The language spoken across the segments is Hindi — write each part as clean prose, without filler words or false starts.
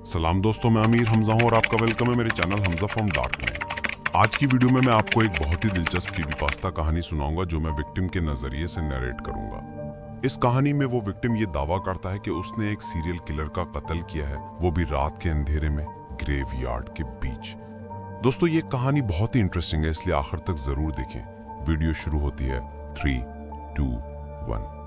सलाम दोस्तों, मैं अमीर हमजा हूं और आपका वेलकम है मेरे चैनल हमजा फ्रॉम डार्क में। आज की वीडियो में मैं आपको एक बहुत ही दिलचस्प क्रीपीपास्ता कहानी सुनाऊंगा जो मैं विक्टिम के नजरिए से नरेट करूंगा। इस कहानी में वो विक्टिम ये दावा करता है कि उसने एक सीरियल किलर का कत्ल किया है, वो भी रात के अंधेरे में ग्रेवयार्ड के बीच। दोस्तों, ये कहानी बहुत ही इंटरेस्टिंग है, इसलिए आखिर तक जरूर देखें। वीडियो शुरू होती है 3, 2, 1।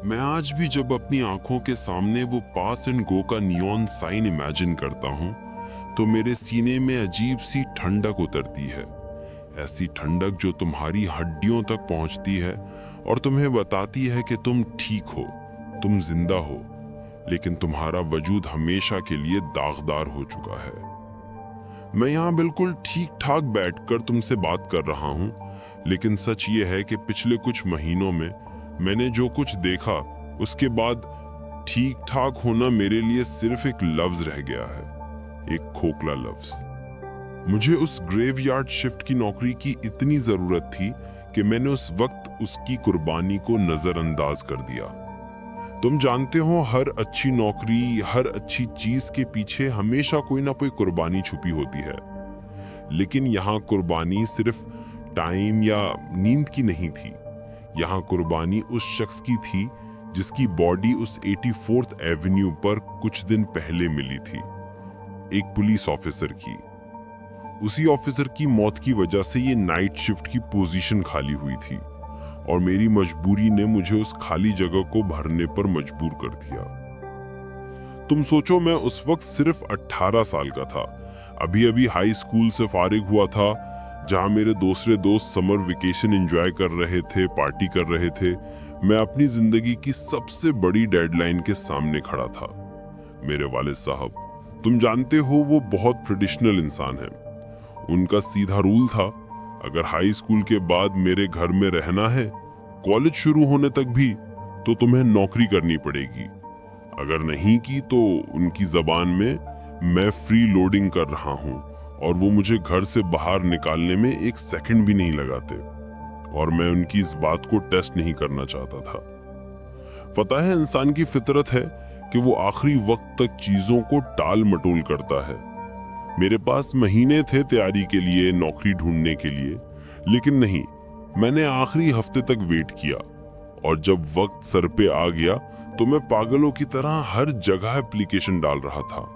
मैं आज भी जब अपनी आंखों के सामने वो पास एंड गो का नियॉन साइन इमेजिन करता हूँ तो मेरे सीने में अजीब सी ठंडक उतरती है। ऐसी ठंडक जो तुम्हारी हड्डियों तक पहुंचती है और तुम्हें बताती है कि तुम ठीक हो, तुम जिंदा हो, लेकिन तुम्हारा वजूद हमेशा के लिए दागदार हो चुका है। मैं यहाँ बिल्कुल ठीक ठाक बैठकर तुमसे बात कर रहा हूँ, लेकिन सच ये है कि पिछले कुछ महीनों में मैंने जो कुछ देखा उसके बाद ठीक ठाक होना मेरे लिए सिर्फ एक लफ्ज रह गया है, एक खोखला लफ्ज। मुझे उस ग्रेवयार्ड शिफ्ट की नौकरी की इतनी जरूरत थी कि मैंने उस वक्त उसकी कुर्बानी को नजरअंदाज कर दिया। तुम जानते हो, हर अच्छी नौकरी, हर अच्छी चीज के पीछे हमेशा कोई ना कोई कुर्बानी छुपी होती है। लेकिन यहाँ कुर्बानी सिर्फ टाइम या नींद की नहीं थी। यहाँ कुर्बानी उस शख्स की थी जिसकी बॉडी उस 84th एवेन्यू पर कुछ दिन पहले मिली थी, एक पुलिस ऑफिसर की। उसी ऑफिसर की मौत की वजह से ये नाइट शिफ्ट की पोजीशन खाली हुई थी और मेरी मजबूरी ने मुझे उस खाली जगह को भरने पर मजबूर कर दिया। तुम सोचो, मैं उस वक्त सिर्फ 18 साल का था, अभी अभी हाई स्कूल से फारिग हुआ था, जहां मेरे दूसरे दोस्त समर वेकेशन एंजॉय कर रहे थे, पार्टी कर रहे थे। मैं अपनी जिंदगी की सबसे बड़ी डेडलाइन के सामने खड़ा था। मेरे वालिद साहब, तुम जानते हो, वो बहुत ट्रेडिशनल इंसान हैं। उनका सीधा रूल था, अगर हाई स्कूल के बाद मेरे घर में रहना है, कॉलेज शुरू होने तक भी, तो तुम्हें नौकरी करनी पड़ेगी। अगर नहीं की तो उनकी जबान में मैं फ्री लोडिंग कर रहा हूँ और वो मुझे घर से बाहर निकालने में एक सेकंड भी नहीं लगाते। और मैं उनकी इस बात को टेस्ट नहीं करना चाहता था। पता है, इंसान की फितरत है कि वो आखिरी वक्त तक चीजों को टाल मटोल करता है। मेरे पास महीने थे तैयारी के लिए, नौकरी ढूंढने के लिए, लेकिन नहीं, मैंने आखिरी हफ्ते तक वेट किया और जब वक्त सर पे आ गया तो मैं पागलों की तरह हर जगह एप्लीकेशन डाल रहा था।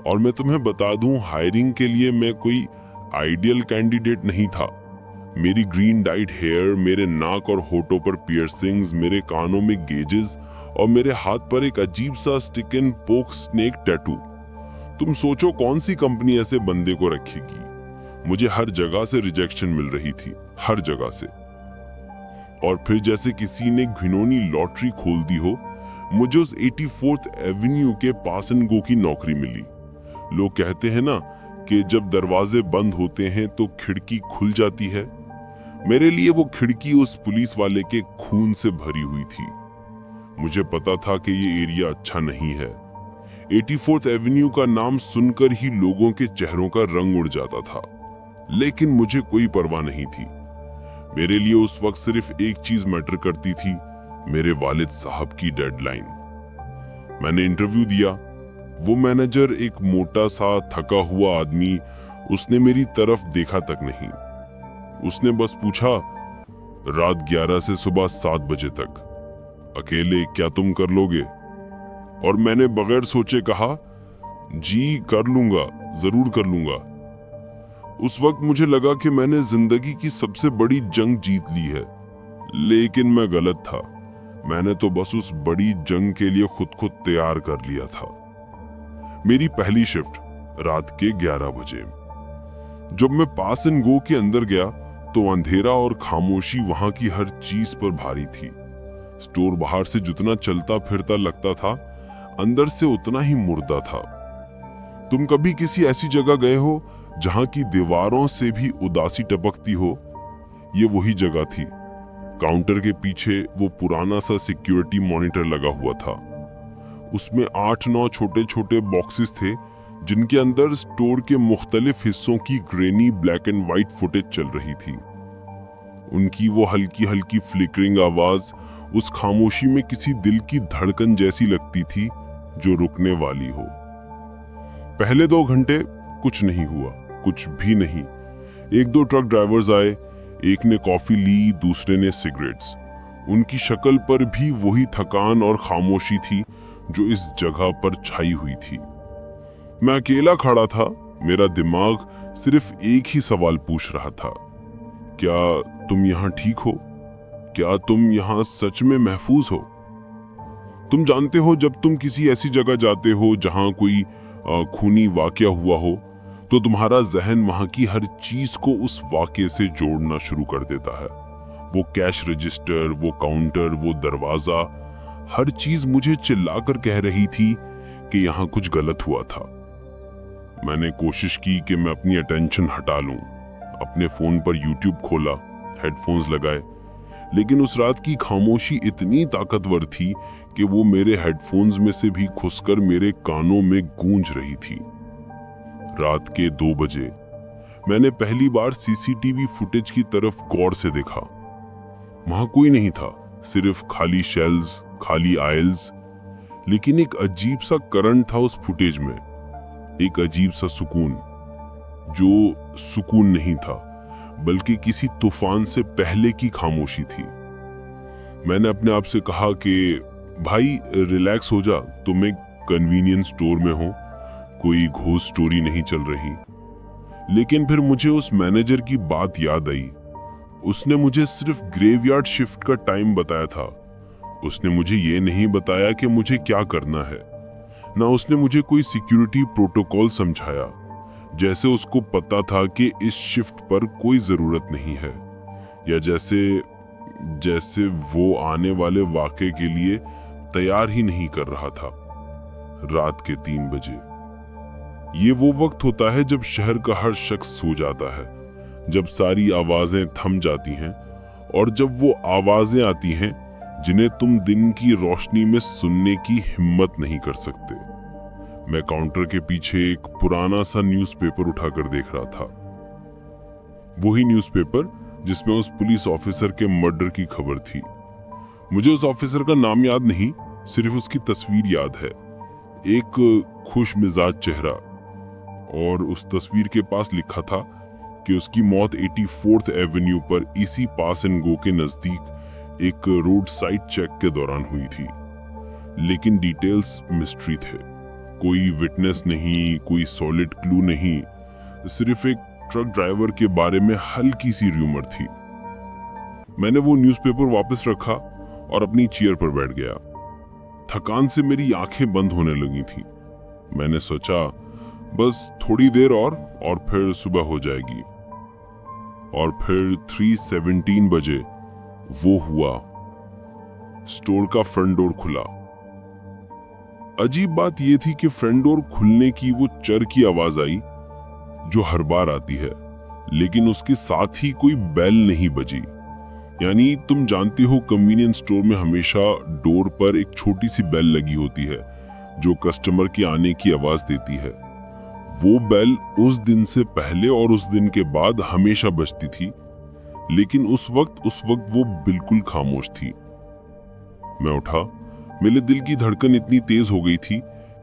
और मैं तुम्हें बता दूं, हायरिंग के लिए मैं कोई आइडियल कैंडिडेट नहीं था। मेरी ग्रीन डाइड हेयर, मेरे नाक और होठों पर पियर्सिंग्स, मेरे कानों में गेजेस और मेरे हाथ पर एक अजीब सा स्टिक एंड पोक स्नेक टैटू। तुम सोचो, कौन सी कंपनी ऐसे बंदे को रखेगी? मुझे हर जगह से रिजेक्शन मिल रही थी, हर जगह से। और फिर जैसे किसी ने घिनौनी लॉटरी खोल दी हो, मुझे उस 84th एवेन्यू के पास एंड गो की नौकरी मिली। लोग कहते हैं ना कि जब दरवाजे बंद होते हैं तो खिड़की खुल जाती है। मेरे लिए वो खिड़की उस पुलिस वाले के खून से भरी हुई थी। मुझे पता था कि ये एरिया अच्छा नहीं है। 84th एवेन्यू का नाम सुनकर ही लोगों के चेहरों का रंग उड़ जाता था, लेकिन मुझे कोई परवाह नहीं थी। मेरे लिए उस वक्त सिर्फ एक चीज मैटर करती थी, मेरे वालिद साहब की डेडलाइन। मैंने इंटरव्यू दिया। वो मैनेजर, एक मोटा सा थका हुआ आदमी, उसने मेरी तरफ देखा तक नहीं। उसने बस पूछा, रात 11 से सुबह 7 बजे तक अकेले क्या तुम कर लोगे? और मैंने बगैर सोचे कहा, जी कर लूंगा, जरूर कर लूंगा। उस वक्त मुझे लगा कि मैंने जिंदगी की सबसे बड़ी जंग जीत ली है, लेकिन मैं गलत था। मैंने तो बस उस बड़ी जंग के लिए खुद को तैयार कर लिया था। मेरी पहली शिफ्ट रात के 11 बजे। जब मैं पास एंड गो के अंदर गया तो अंधेरा और खामोशी वहां की हर चीज पर भारी थी। स्टोर बाहर से जितना चलता फिरता लगता था, अंदर से उतना ही मुर्दा था। तुम कभी किसी ऐसी जगह गए हो जहां की दीवारों से भी उदासी टपकती हो? ये वही जगह थी। काउंटर के पीछे वो पुराना सा सिक्योरिटी मॉनिटर लगा हुआ था। उसमें 8-9 छोटे छोटे बॉक्सेस थे जिनके अंदर स्टोर के मुख्तलिफ हिस्सों की granny black and white footage चल रही थी। उनकी वो हल्की हल्की फ्लिकरिंग आवाज उस खामोशी में किसी दिल की धड़कन जैसी लगती थी जो रुकने वाली हो। पहले 2 घंटे कुछ नहीं हुआ, कुछ भी नहीं। 1-2 ट्रक ड्राइवर्स आए, एक ने कॉफी ली, दूसरे ने सिगरेट्स। उनकी शक्ल पर भी वही थकान और खामोशी थी जो इस जगह पर छाई हुई थी। मैं अकेला खड़ा था, मेरा दिमाग सिर्फ एक ही सवाल पूछ रहा था, क्या तुम यहाँ ठीक हो? क्या तुम यहाँ सच में महफूज हो? तुम जानते हो, जब तुम किसी ऐसी जगह जाते हो जहां कोई खूनी वाकया हुआ हो, तो तुम्हारा जहन वहां की हर चीज को उस वाकये से जोड़ना शुरू कर देता है। वो कैश रजिस्टर, वो काउंटर, वो दरवाजा, हर चीज मुझे चिल्लाकर कह रही थी कि यहाँ कुछ गलत हुआ था। मैंने कोशिश की कि मैं अपनी अटेंशन हटा लूं, अपने फोन पर यूट्यूब खोला, हेडफोन्स लगाए, लेकिन उस रात की खामोशी इतनी ताकतवर थी कि वो मेरे हेडफोन्स में से भी घुसकर मेरे कानों में गूंज रही थी। रात के 2 बजे मैंने पहली बार सीसीटीवी फुटेज की तरफ गौर से देखा। वहां कोई नहीं था, सिर्फ खाली शेल्व्स, खाली आयल्स, लेकिन एक अजीब सा करंट था उस फुटेज में, एक अजीब सा सुकून, जो सुकून नहीं था बल्कि किसी तूफान से पहले की खामोशी थी। मैंने अपने आप से कहा कि भाई रिलैक्स हो जा, तुम एक कन्वीनियंस स्टोर में हो, कोई घोस्ट स्टोरी नहीं चल रही। लेकिन फिर मुझे उस मैनेजर की बात याद आई। उसने मुझे सिर्फ ग्रेवयार्ड शिफ्ट का टाइम बताया था। उसने मुझे ये नहीं बताया कि मुझे क्या करना है। ना उसने मुझे कोई सिक्योरिटी प्रोटोकॉल समझाया, जैसे उसको पता था कि इस शिफ्ट पर कोई जरूरत नहीं है, या जैसे वो आने वाले वाकये के लिए तैयार ही नहीं कर रहा था। रात के 3 बजे, ये वो वक्त होता है जब शहर का हर शख्स सो जाता है, जब सारी आवाजें थम जाती हैं और जब वो आवाजें आती हैं जिन्हें तुम दिन की रोशनी में सुनने की हिम्मत नहीं कर सकते। मैं काउंटर के पीछे एक पुराना सा न्यूज़पेपर उठाकर देख रहा था, वही न्यूज़पेपर जिसमें उस पुलिस ऑफिसर के मर्डर की खबर थी। मुझे उस ऑफिसर का नाम याद नहीं, सिर्फ उसकी तस्वीर याद है, एक खुश मिजाज चेहरा, और उस तस्वीर के पास लिखा था कि उसकी मौत 84th एवेन्यू पर इसी पास एंड गो के नजदीक एक रोड साइड चेक के दौरान हुई थी। लेकिन डिटेल्स मिस्ट्री थे, कोई विटनेस नहीं, कोई सॉलिड क्लू नहीं, सिर्फ एक ट्रक ड्राइवर के बारे में हल्की सी र्यूमर थी। मैंने वो न्यूज़पेपर वापस रखा और अपनी चेयर पर बैठ गया। थकान से मेरी आंखें बंद होने लगी थी। मैंने सोचा बस थोड़ी देर और फिर सुबह हो जाएगी। और फिर 3:17 बजे वो हुआ। स्टोर का फ्रंट डोर खुला। अजीब बात यह थी कि फ्रंट डोर खुलने की वो चर की आवाज आई जो हर बार आती है, लेकिन उसके साथ ही कोई बेल नहीं बजी। यानी तुम जानते हो, कन्वीनियंस स्टोर में हमेशा डोर पर एक छोटी सी बेल लगी होती है जो कस्टमर के आने की आवाज देती है। वो बेल उस दिन से पहले और उस दिन के बाद हमेशा बजती थी, लेकिन उस वक्त वो बिल्कुल खामोश थी। मैं उठा। मेरे दिल की धड़कन इतनी तेज हो गई थी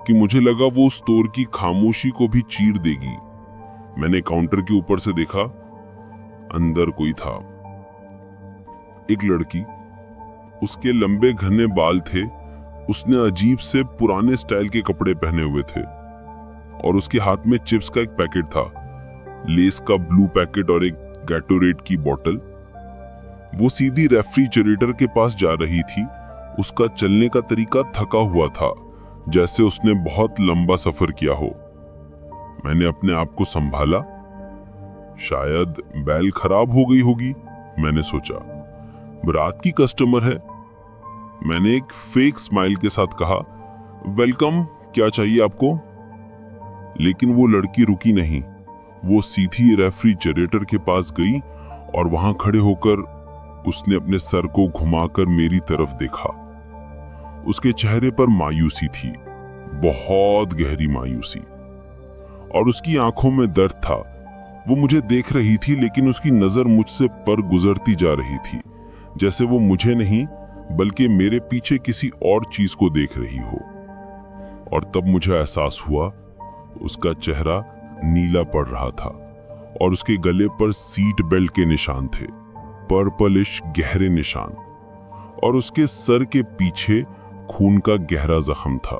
कि मुझे लगा वो स्टोर की खामोशी को भी चीर देगी। मैंने काउंटर के ऊपर से देखा, अंदर कोई था। एक लड़की, उसके लंबे घने बाल थे, उसने अजीब से पुराने स्टाइल के कपड़े पहने हुए थे और उसके हाथ में चिप्स का एक पैकेट था, लेस का ब्लू पैकेट और एक गैटोरेड की बोतल। वो सीधी रेफ्रिजरेटर के पास जा रही थी। उसका चलने का तरीका थका हुआ था, जैसे उसने बहुत लंबा सफर किया हो। मैंने अपने आप को संभाला। शायद बैल खराब हो गई होगी, मैंने सोचा। रात की कस्टमर है। मैंने एक फेक स्माइल के साथ कहा, वेलकम, क्या चाहिए आपको? लेकिन वो लड़की रुकी नहीं। वो सीधी रेफ्रिजरेटर के पास गई और वहां खड़े होकर उसने अपने सर को घुमाकर मेरी तरफ देखा। उसके चेहरे पर मायूसी थी, बहुत गहरी मायूसी, और उसकी आंखों में दर्द था। वो मुझे देख रही थी, लेकिन उसकी नजर मुझसे पर गुजरती जा रही थी, जैसे वो मुझे नहीं बल्कि मेरे पीछे किसी और चीज को देख रही हो। और तब मुझे एहसास हुआ, उसका चेहरा नीला पड़ रहा था और उसके गले पर सीट बेल्ट के निशान थे, पर्पलिश गहरे निशान, और उसके सर के पीछे खून का गहरा जख्म था।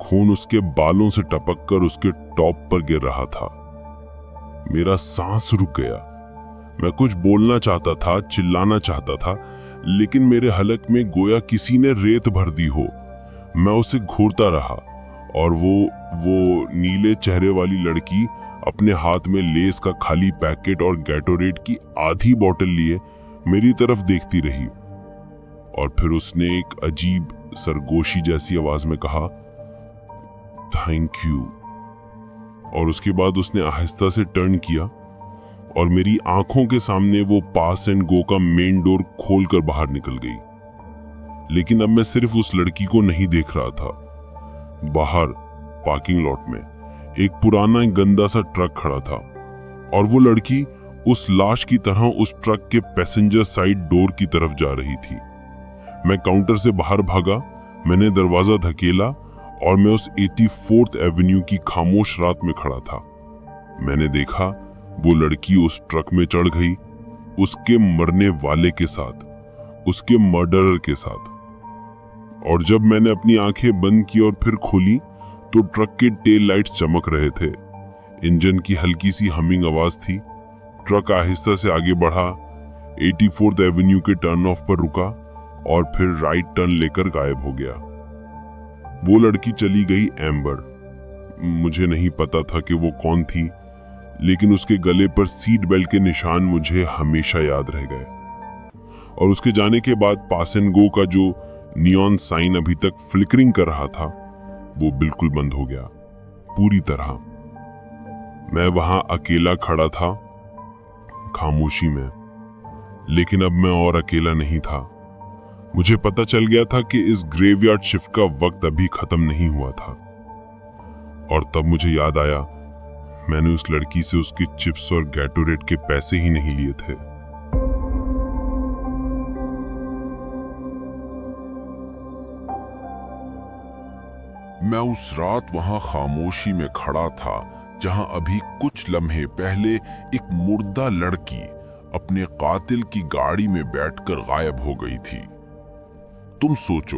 खून उसके बालों से टपककर उसके टॉप पर गिर रहा था। मेरा सांस रुक गया। मैं कुछ बोलना चाहता था, चिल्लाना चाहता था, लेकिन मेरे हलक में गोया किसी ने रेत भर दी हो। मैं उसे घूरता रहा और वो नीले चेहरे वाली लड़की अपने हाथ में लेस का खाली पैकेट और गैटोरेड की आधी बोतल लिए मेरी तरफ देखती रही। और फिर उसने एक अजीब सरगोशी जैसी आवाज में कहा, थैंक यू। और उसके बाद उसने आहिस्ता से टर्न किया और मेरी आंखों के सामने वो पास एंड गो का मेन डोर खोलकर बाहर निकल गई। लेकिन अब मैं सिर्फ उस लड़की को नहीं देख रहा था। बाहर पार्किंग लॉट में एक पुराना गंदा सा ट्रक खड़ा था और वो लड़की उस लाश की तरह उस ट्रक के पैसेंजर साइड डोर की तरफ जा रही थी। मैं काउंटर से बाहर भागा, मैंने दरवाजा धकेला और मैं उस 84th एवेन्यू की खामोश रात में खड़ा था। मैंने देखा वो लड़की उस ट्रक में चढ़ गई, उसके मरने वाले के साथ, उसके मर्डरर के साथ। और जब मैंने अपनी आंखें बंद की और फिर खोली तो ट्रक के टेल लाइट्स चमक रहे थे। इंजन की हल्की सी हमिंग आवाज थी। ट्रक आहिस्ता से आगे बढ़ा, 84th एवेन्यू के टर्न ऑफ पर रुका और फिर राइट टर्न लेकर गायब हो गया। वो लड़की चली गई एम्बर। मुझे नहीं पता था कि वो कौन थी, लेकिन उसके गले पर सीट बेल्ट के निशान मुझे हमेशा याद रह गए। और उसके जाने के बाद पास एंड गो का जो नियॉन साइन अभी तक फ्लिकरिंग कर रहा था, वो बिल्कुल बंद हो गया, पूरी तरह। मैं वहां अकेला खड़ा था, खामोशी में। लेकिन अब मैं और अकेला नहीं था। मुझे पता चल गया था कि इस ग्रेवयार्ड शिफ्ट का वक्त अभी खत्म नहीं हुआ था। और तब मुझे याद आया, मैंने उस लड़की से उसकी चिप्स और गैटोरेड के पैसे ही नहीं लिए थे। मैं उस रात वहां खामोशी में खड़ा था, जहां अभी कुछ लम्हे पहले एक मुर्दा लड़की अपने कातिल की गाड़ी में बैठकर गायब हो गई थी। तुम सोचो,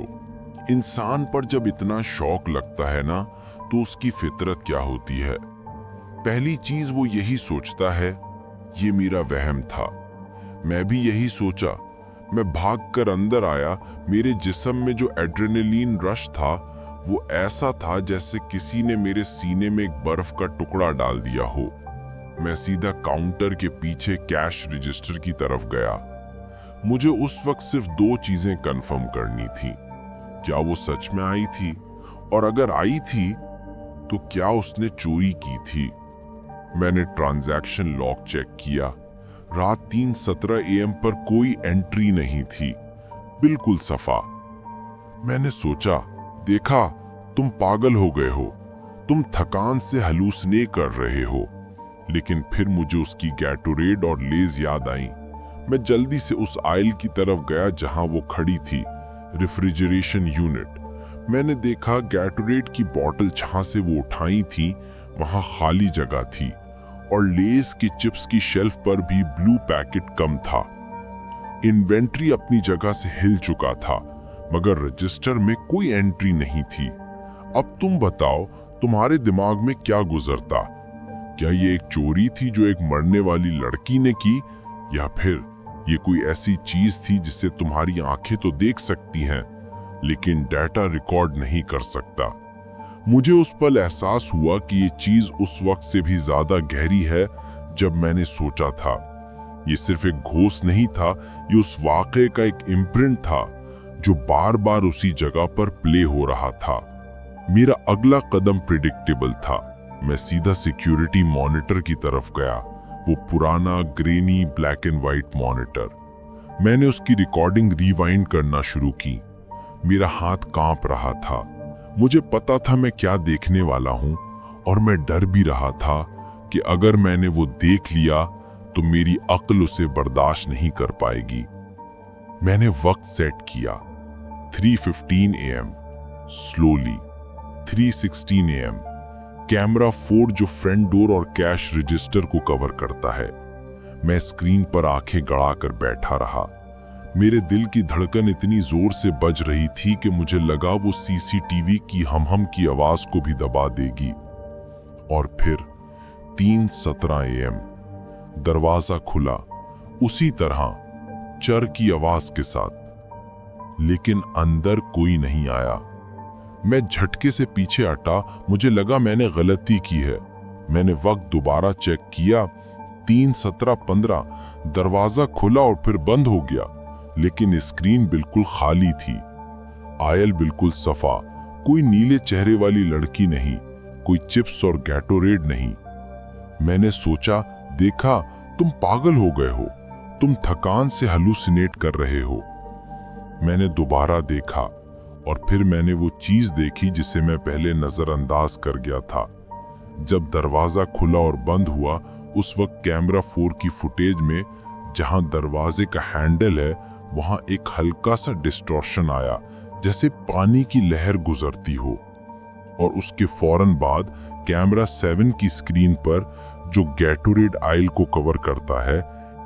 इंसान पर जब इतना शौक लगता है ना, तो उसकी फितरत क्या होती है। पहली चीज वो यही सोचता है, ये मेरा वहम था। मैं भी यही सोचा। मैं भागकर अंदर आया। मेरे जिस्म में जो एड्रेनलिन रश था, वो ऐसा था जैसे किसी ने मेरे सीने में एक बर्फ का टुकड़ा डाल दिया हो। मैं सीधा काउंटर के पीछे कैश रजिस्टर की तरफ गया। मुझे उस वक्त सिर्फ 2 चीजें कंफर्म करनी थी। क्या वो सच में आई थी, और अगर आई थी तो क्या उसने चोरी की थी। मैंने ट्रांजैक्शन लॉग चेक किया। रात 3:17 AM पर कोई एंट्री नहीं थी, बिल्कुल सफा। मैंने सोचा, देखा, तुम पागल हो गए हो, तुम थकान से हलूसने कर रहे हो। लेकिन फिर मुझे उसकी गैटोरेड और लेज याद आई। मैं जल्दी से उस आयल की तरफ गया जहां वो खड़ी थी, रेफ्रिजरेशन यूनिट। मैंने देखा गैटोरेड की बोतल जहां से वो उठाई थी, वहां खाली जगह थी, और लेस के चिप्स की शेल्फ पर भी ब्लू पैकेट कम था। इन्वेंट्री अपनी जगह से हिल चुका था, मगर रजिस्टर में कोई एंट्री नहीं थी। अब तुम बताओ, तुम्हारे दिमाग में क्या गुजरता? क्या ये एक चोरी थी जो एक मरने वाली लड़की ने की, या फिर ये कोई ऐसी चीज थी जिसे तुम्हारी आंखें तो देख सकती हैं, लेकिन डाटा रिकॉर्ड नहीं कर सकता? मुझे उस पल एहसास हुआ कि ये चीज उस वक्त से भी ज्यादा गहरी है जब मैंने सोचा था। ये सिर्फ एक घोस्ट नहीं था, ये उस वाकये का एक इम्प्रिंट था जो बार बार उसी जगह पर प्ले हो रहा था। मेरा अगला कदम प्रिडिक्टेबल था। मैं सीधा सिक्योरिटी मॉनिटर की तरफ गया, वो पुराना granny black and white monitor. मैंने उसकी रिकॉर्डिंग रिवाइंड करना शुरू की। मेरा हाथ कांप रहा था। मुझे पता था मैं क्या देखने वाला हूं, और मैं डर भी रहा था कि अगर मैंने वो देख लिया तो मेरी अक्ल उसे बर्दाश्त नहीं कर पाएगी। मैंने वक्त सेट किया 3:15 AM, स्लोली 3:16 AM। कैमरा 4 जो फ्रंट डोर और कैश रजिस्टर को कवर करता है। मैं स्क्रीन पर आंखें गड़ाकर बैठा रहा। मेरे दिल की धड़कन इतनी जोर से बज रही थी कि मुझे लगा वो सीसीटीवी की हम की आवाज को भी दबा देगी। और फिर 3:17 AM दरवाजा खुला, उसी तरह चर की आवाज के साथ, लेकिन अंदर कोई नहीं आया। मैं झटके से पीछे हटा, मुझे लगा मैंने गलती की है। मैंने वक्त दोबारा चेक किया, 3:17-15 दरवाजा खुला और फिर बंद हो गया, लेकिन स्क्रीन बिल्कुल खाली थी। आयल बिल्कुल सफा, कोई नीले चेहरे वाली लड़की नहीं, कोई चिप्स और गैटोरेड नहीं। मैंने सोचा, देखा, तुम पागल हो गए हो, तुम थकान से हलुसिनेट कर रहे हो। मैंने दोबारा देखा और फिर मैंने वो चीज देखी जिसे मैं पहले नजरअंदाज कर गया था। जब दरवाजा खुला और बंद हुआ, उस वक्त कैमरा 4 की फुटेज में जहां दरवाजे का हैंडल है वहां एक हल्का सा डिस्टॉर्शन आया, जैसे पानी की लहर गुजरती हो। और उसके फौरन बाद कैमरा 7 की स्क्रीन पर, जो गैटोरेड आयल को कवर करता है,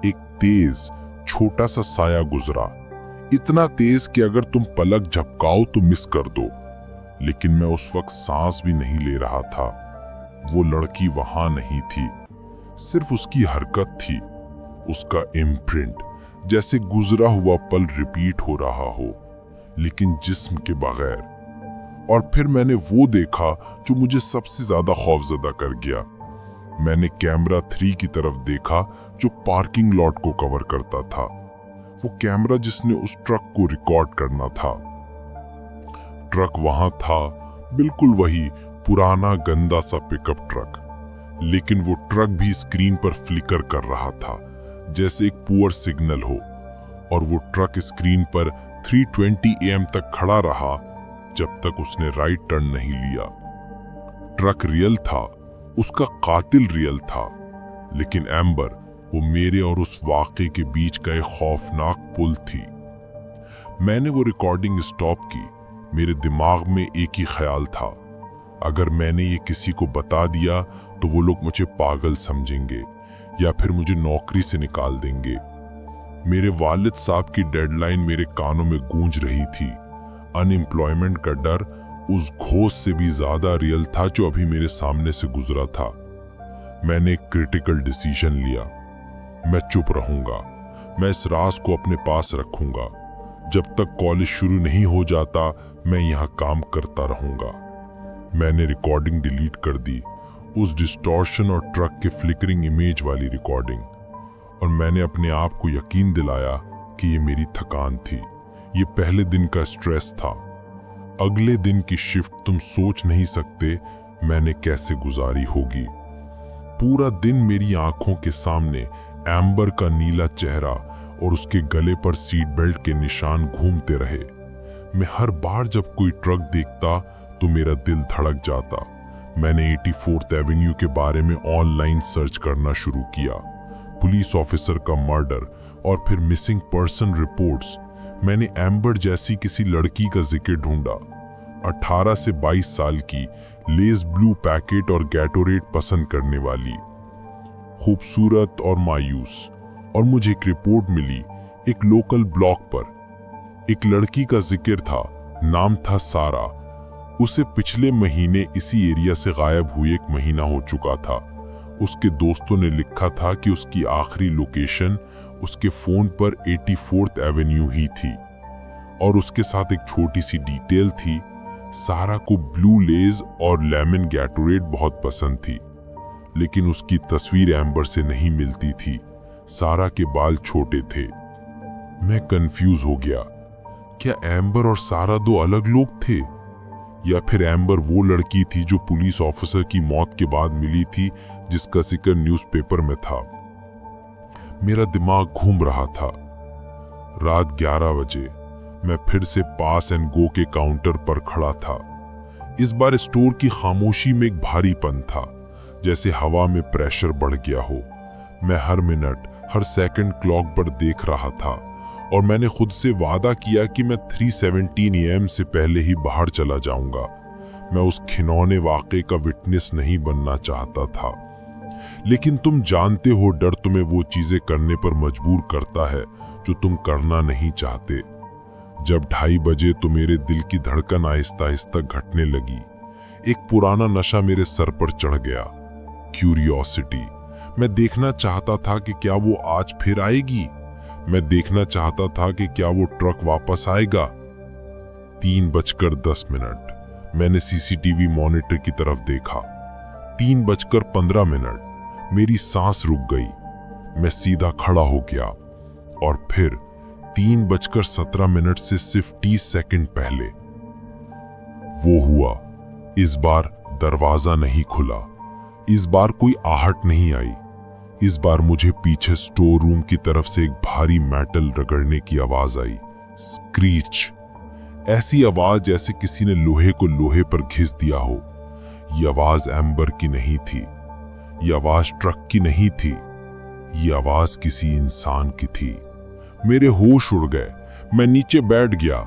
एक तेज छोटा सा साया गुजरा। इतना तेज कि अगर तुम पलक झपकाओ तो मिस कर दो। लेकिन मैं उस वक्त सांस भी नहीं ले रहा था। वो लड़की वहां नहीं थी, सिर्फ उसकी हरकत थी, उसका इम्प्रिंट, जैसे गुजरा हुआ पल रिपीट हो रहा हो, लेकिन जिस्म के बगैर। और फिर मैंने वो देखा जो मुझे सबसे ज्यादा खौफजदा कर गया। मैंने कैमरा 3 की तरफ देखा जो पार्किंग लॉट को कवर करता था। वो कैमरा जिसने उस ट्रक को रिकॉर्ड करना था। ट्रक वहां था, बिल्कुल वही पुराना गंदा सा पिकअप ट्रक, लेकिन वो ट्रक भी स्क्रीन पर फ्लिकर कर रहा था, जैसे एक पुअर सिग्नल हो। और वो ट्रक स्क्रीन पर 3:20 AM तक खड़ा रहा, जब तक उसने राइट टर्न नहीं लिया। ट्रक रियल था, उसका कातिल रियल था, लेकिन एम्बर वो मेरे और उस वाक़े के बीच का एक खौफनाक पुल थी। मैंने वो रिकॉर्डिंग स्टॉप की। मेरे दिमाग में एक ही ख्याल था, अगर मैंने ये किसी को बता दिया तो वो लोग मुझे पागल समझेंगे या फिर मुझे नौकरी से निकाल देंगे। मेरे वालिद साहब की डेडलाइन मेरे कानों में गूंज रही थी। अनएम्प्लॉयमेंट का डर उस घोष से भी ज्यादा रियल था जो अभी मेरे सामने से गुजरा था। मैंने एक क्रिटिकल डिसीजन लिया। मैं चुप रहूंगा, मैं इस राज को अपने पास रखूंगा। जब तक कॉलेज शुरू नहीं हो जाता मैं यहाँ काम करता रहूंगा। मैंने रिकॉर्डिंग डिलीट कर दी, उस डिस्टॉर्शन और ट्रक के फ्लिकरिंग इमेज वाली रिकॉर्डिंग। और मैंने अपने आप को यकीन दिलाया कि ये मेरी थकान थी, ये पहले दिन का स्ट्रेस था। अगले दिन की शिफ्ट तुम सोच नहीं सकते मैंने कैसे गुजारी होगी। पूरा दिन मेरी आंखों के सामने एम्बर का नीला चेहरा और उसके गले पर सीट बेल्ट के निशान घूमते रहे। मैं हर बार जब कोई ट्रक देखता तो मेरा दिल धड़क जाता। मैंने 84th एवेन्यू के बारे में ऑनलाइन सर्च करना शुरू किया। पुलिस ऑफिसर का मर्डर और फिर मिसिंग पर्सन रिपोर्ट्स। मैंने एम्बर जैसी किसी लड़की का जिक्र ढूंढा, 18 से 22 साल की, लेज ब्लू पैकेट और गैटोरेड पसंद करने वाली, खूबसूरत और मायूस। और मुझे एक रिपोर्ट मिली एक लोकल ब्लॉक पर। एक लड़की का जिक्र था, नाम था सारा। उसे पिछले महीने इसी एरिया से गायब हुए 1 महीना हो चुका था। उसके दोस्तों ने लिखा था कि उसकी आखिरी लोकेशन उसके फोन पर 84th एवेन्यू ही थी। और उसके साथ एक छोटी सी डिटेल थी, सारा को ब्लू लेज और लेमन गैटोरेड बहुत पसंद थी, लेकिन उसकी तस्वीर एम्बर से नहीं मिलती थी। सारा के बाल छोटे थे। मैं कंफ्यूज हो गया, क्या एम्बर और सारा 2 अलग लोग थे या फिर एम्बर वो लड़की थी जो पुलिस ऑफिसर की मौत के बाद मिली थी, जिसका जिक्र न्यूज़पेपर में था। मेरा दिमाग घूम रहा था। रात 11 बजे मैं फिर से पास एंड गो के काउंटर पर खड़ा था। इस बार स्टोर की खामोशी में एक भारीपन था, जैसे हवा में प्रेशर बढ़ गया हो। मैं हर मिनट हर सेकंड क्लॉक पर देख रहा था और मैंने खुद से वादा किया कि मैं 3:17 AM से पहले ही बाहर चला जाऊंगा। मैं उस घिनौने वाक़े का विटनेस नहीं बनना चाहता था। लेकिन तुम जानते हो, डर तुम्हें वो चीजें करने पर मजबूर करता है जो तुम करना नहीं चाहते। जब 2:30 बजे तो मेरे दिल की धड़कन आहिस्ता आहिस्ता घटने लगी। एक पुराना नशा मेरे सर पर चढ़ गया, क्यूरियोसिटी। मैं देखना चाहता था कि क्या वो आज फिर आएगी। मैं देखना चाहता था कि क्या वो ट्रक वापस आएगा। 3:10 मैंने CCTV मॉनिटर की तरफ देखा। 3:15 मेरी सांस रुक गई। मैं सीधा खड़ा हो गया और फिर 3:17 से सिर्फ 30 सेकंड पहले वो हुआ। इस बार दरवाजा नहीं खुला, इस बार कोई आहट नहीं आई। इस बार मुझे पीछे स्टोर रूम की तरफ से एक भारी मेटल रगड़ने की आवाज आई। स्क्रीच, ऐसी आवाज जैसे किसी ने लोहे को लोहे पर घिस दिया हो। ये आवाज एम्बर की नहीं थी, ये आवाज ट्रक की नहीं थी, ये आवाज किसी इंसान की थी। मेरे होश उड़ गए। मैं नीचे बैठ गया।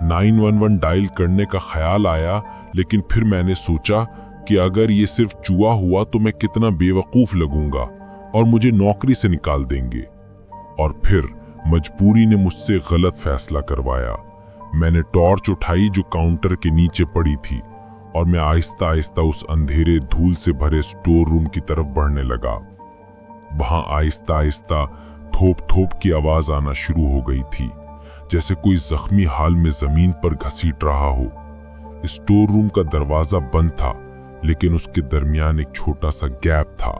911 डायल करने का ख्याल आया, लेकिन फिर मैंने सोचा कि अगर ये सिर्फ चूहा हुआ तो मैं कितना बेवकूफ लगूंगा और मुझे नौकरी से निकाल देंगे। और फिर मजबूरी ने मुझसे गलत फैसला करवाया। मैंने टॉर्च उठाई जो काउंटर के नीचे पड़ी थी और मैं आहिस्ता आहिस्ता उस अंधेरे धूल से भरे स्टोर रूम की तरफ बढ़ने लगा। वहां आहिस्ता आहिस्ता थोप थोप की आवाज आना शुरू हो गई थी, जैसे कोई जख्मी हाल में जमीन पर घसीट रहा हो। स्टोर रूम का दरवाजा बंद था, लेकिन उसके दरमियान एक छोटा सा गैप था।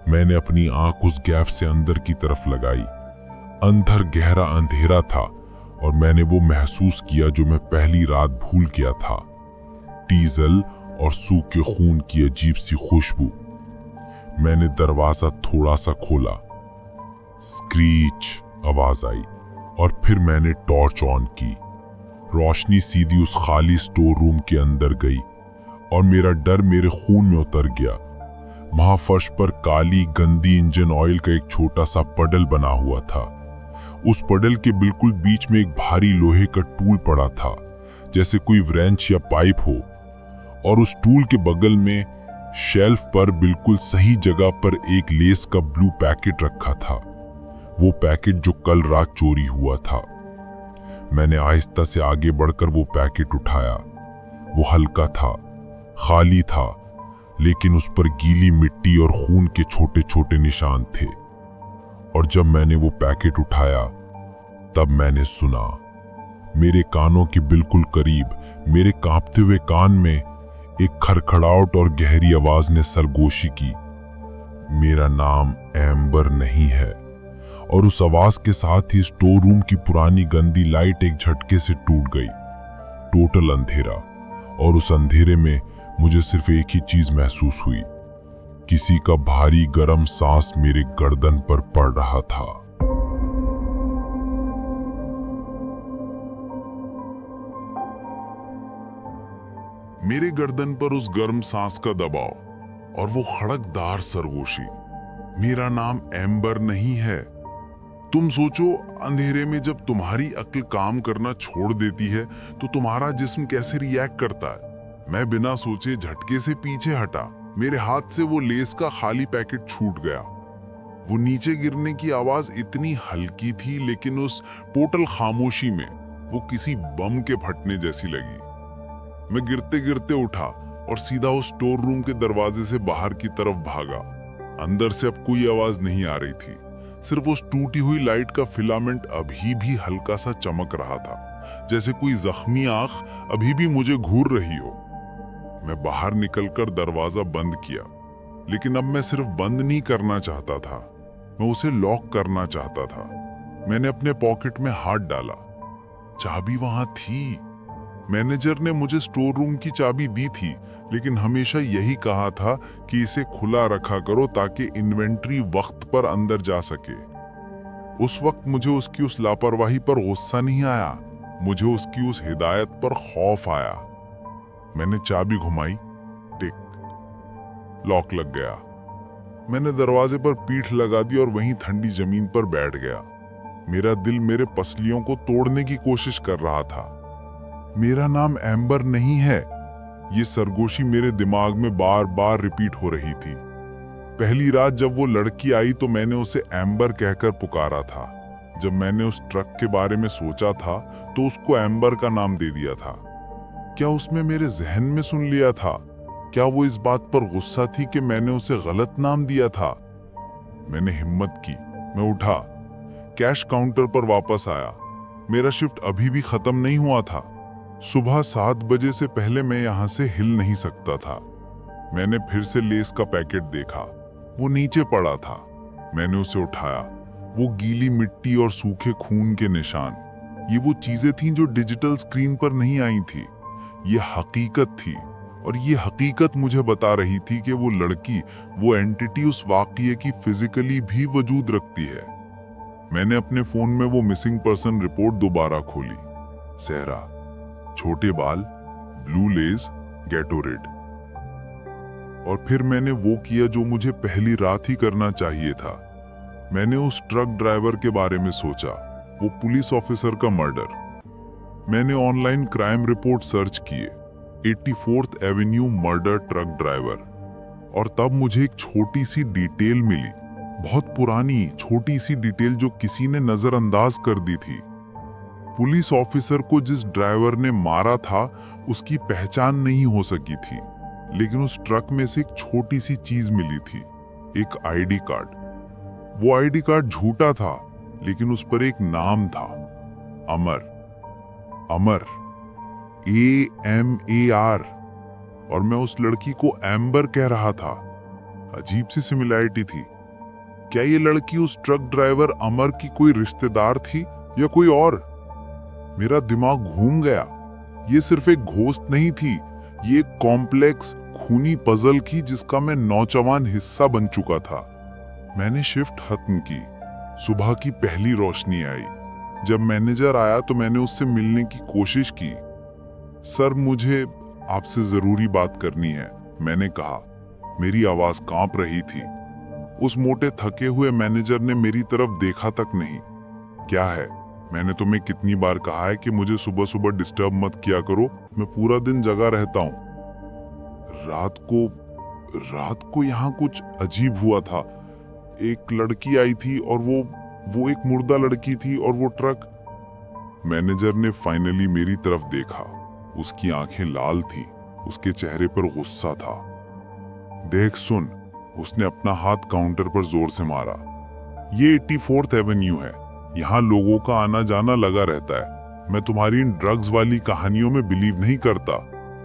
मैंने अपनी आंख उस गैप से अंदर की तरफ लगाई। अंदर गहरा अंधेरा था और मैंने वो महसूस किया जो मैं पहली रात भूल गया था, डीजल और सूखे खून की अजीब सी खुशबू। मैंने दरवाजा थोड़ा सा खोला। स्क्रीच आवाज आई और फिर मैंने टॉर्च ऑन की। रोशनी सीधी उस खाली स्टोर रूम के अंदर गई और मेरा डर मेरे खून में उतर गया। वहां फर्श पर काली गंदी इंजन ऑयल का एक छोटा सा पडल बना हुआ था। उस पडल के बिल्कुल बीच में एक भारी लोहे का टूल पड़ा था, जैसे कोई व्रेंच या पाइप हो। और उस टूल के बगल में शेल्फ पर बिल्कुल सही जगह पर एक लेस का ब्लू पैकेट रखा था, वो पैकेट जो कल रात चोरी हुआ था। मैंने आहिस्ता से आगे बढ़कर वो पैकेट उठाया। वो हल्का था, खाली था, लेकिन उस पर गीली मिट्टी और खून के छोटे छोटे निशान थे। और जब मैंने वो पैकेट उठाया, तब मैंने सुना, मेरे कानों के बिल्कुल करीब, मेरे कांपते हुए कान में एक खड़खड़ाहट और गहरी आवाज ने सरगोशी की, मेरा नाम एम्बर नहीं है। और उस आवाज के साथ ही स्टोर रूम की पुरानी गंदी लाइट एक झटके से टूट गई। टोटल अंधेरा, और उस अंधेरे में मुझे सिर्फ एक ही चीज महसूस हुई, किसी का भारी गर्म सांस मेरे गर्दन पर पड़ रहा था। मेरे गर्दन पर उस गर्म सांस का दबाव और वो खड़कदार सरगोशी, मेरा नाम एम्बर नहीं है। तुम सोचो, अंधेरे में जब तुम्हारी अक्ल काम करना छोड़ देती है तो तुम्हारा जिस्म कैसे रिएक्ट करता है। मैं बिना सोचे झटके से पीछे हटा। मेरे हाथ से वो लेस का खाली पैकेट छूट गया। वो नीचे गिरने की आवाज इतनी हल्की थी, लेकिन उस टोटल खामोशी में वो किसी बम के फटने जैसी लगी। मैं गिरते गिरते उठा और सीधा उस स्टोर रूम के दरवाजे से बाहर की तरफ भागा। अंदर से अब कोई आवाज नहीं आ रही थी, सिर्फ उस टूटी हुई लाइट का फिलामेंट अभी भी हल्का सा चमक रहा था, जैसे कोई जख्मी आंख अभी भी मुझे घूर रही हो। मैं बाहर निकलकर दरवाजा बंद किया, लेकिन अब मैं सिर्फ बंद नहीं करना चाहता था, मैं उसे लॉक करना चाहता था। मैंने अपने पॉकेट में हाथ डाला, चाबी वहां थी। मैनेजर ने मुझे स्टोर रूम की चाबी दी थी, लेकिन हमेशा यही कहा था कि इसे खुला रखा करो ताकि इन्वेंट्री वक्त पर अंदर जा सके। उस वक्त मुझे उसकी उस लापरवाही पर गुस्सा नहीं आया, मुझे उसकी उस हिदायत पर खौफ आया। मैंने चाबी घुमाई, टिक। लॉक लग गया। मैंने दरवाजे पर पीठ लगा दी और वहीं ठंडी जमीन पर बैठ गया। मेरा दिल मेरे पसलियों को तोड़ने की कोशिश कर रहा था। मेरा नाम एम्बर नहीं है, ये सरगोशी मेरे दिमाग में बार बार रिपीट हो रही थी। पहली रात जब वो लड़की आई तो मैंने उसे एम्बर कहकर पुकारा था। जब मैंने उस ट्रक के बारे में सोचा था तो उसको एम्बर का नाम दे दिया था। क्या उसने मेरे जहन में सुन लिया था? क्या वो इस बात पर गुस्सा थी कि मैंने उसे गलत नाम दिया था? मैंने हिम्मत की, मैं उठा, कैश काउंटर पर वापस आया। मेरा शिफ्ट अभी भी खत्म नहीं हुआ था। सुबह 7 बजे से पहले मैं यहां से हिल नहीं सकता था। मैंने फिर से लेस का पैकेट देखा, वो नीचे पड़ा था। मैंने उसे उठाया। वो गीली मिट्टी और सूखे खून के निशान, ये वो चीजें थीं जो डिजिटल स्क्रीन पर नहीं आई थी। ये हकीकत थी और ये हकीकत मुझे बता रही थी कि वो लड़की, वो एंटिटी उस वाकये की फिजिकली भी वजूद रखती है। मैंने अपने फोन में वो मिसिंग पर्सन रिपोर्ट दोबारा खोली। सहरा, छोटे बाल, ब्लू लेज, गैटोरेड। और फिर मैंने वो किया जो मुझे पहली रात ही करना चाहिए था। मैंने उस ट्रक ड्राइवर के बारे में सोचा, वो पुलिस ऑफिसर का मर्डर। मैंने ऑनलाइन क्राइम रिपोर्ट सर्च किए, 84th Avenue murder truck driver. और तब मुझे एक छोटी सी डिटेल मिली, बहुत पुरानी छोटी सी डिटेल जो किसी ने नजरअंदाज कर दी थी। पुलिस ऑफिसर को जिस ड्राइवर ने मारा था उसकी पहचान नहीं हो सकी थी, लेकिन उस ट्रक में से एक छोटी सी चीज मिली थी, एक आईडी कार्ड। वो आईडी कार्ड झूठा था, लेकिन उस पर एक नाम था, अमर। अमर, AMAR। और मैं उस लड़की को एम्बर कह रहा था। अजीब सी सिमिलैरिटी थी। क्या ये लड़की उस ट्रक ड्राइवर अमर की कोई रिश्तेदार थी या कोई और? मेरा दिमाग घूम गया। ये सिर्फ एक घोस्ट नहीं थी, ये एक कॉम्प्लेक्स खूनी पजल की जिसका मैं नौजवान हिस्सा बन चुका था। मैंने शिफ्ट खत्म की। सुबह की पहली रोशनी आई। जब मैनेजर आया तो मैंने उससे मिलने की कोशिश की। सर, मुझे आपसे जरूरी बात करनी है, मैंने कहा। मेरी आवाज कांप रही थी। उस मोटे थके हुए मैनेजर ने मेरी तरफ देखा तक नहीं। क्या है? मैंने तुम्हें कितनी बार कहा है कि मुझे सुबह सुबह डिस्टर्ब मत किया करो, मैं पूरा दिन जगा रहता हूँ। रात को यहाँ कुछ अजीब हुआ था। एक लड़की आई थी और वो एक मुर्दा लड़की थी और वो ट्रक। मैनेजर ने फाइनली मेरी तरफ देखा। उसकी आंखें लाल थीं, उसके चेहरे पर गुस्सा था। देख सुन, उसने अपना हाथ काउंटर पर जोर से मारा। ये 84th एवेन्यू है, यहाँ लोगों का आना जाना लगा रहता है। मैं तुम्हारी इन ड्रग्स वाली कहानियों में बिलीव नहीं करता।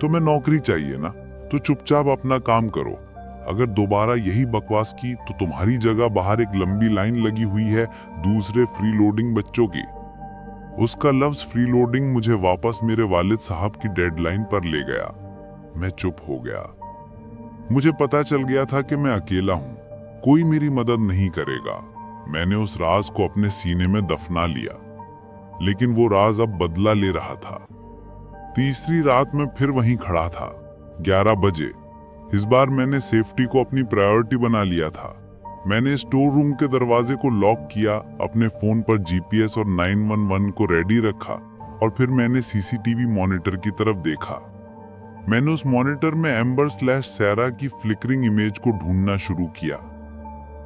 तुम्हें नौकरी चाहिए ना, तो चुपचाप अपना काम करो। अगर दोबारा यही बकवास की तो तुम्हारी जगह बाहर एक लंबी लाइन लगी हुई है दूसरे फ्री लोडिंग बच्चों की। उसका लफ्ज फ्री लोडिंग मुझे वापस मेरे वालिद साहब की डेडलाइन पर ले गया। मैं चुप हो गया। मुझे पता चल गया था कि मैं अकेला हूं, कोई मेरी मदद नहीं करेगा। मैंने उस राज को अपने सीने में दफना लिया, लेकिन वो राज अब बदला ले रहा था। तीसरी रात में फिर वहीं खड़ा था, 11 बजे। इस बार मैंने सेफ्टी को अपनी प्रायोरिटी बना लिया था। मैंने स्टोर रूम के दरवाजे को लॉक किया, अपने फोन पर GPS और 911 को रेडी रखा और फिर मैंने CCTV मॉनिटर की तरफ देखा। मैंने उस मॉनिटर में एम्बर/सैरा की फ्लिकरिंग इमेज को ढूंढना शुरू किया।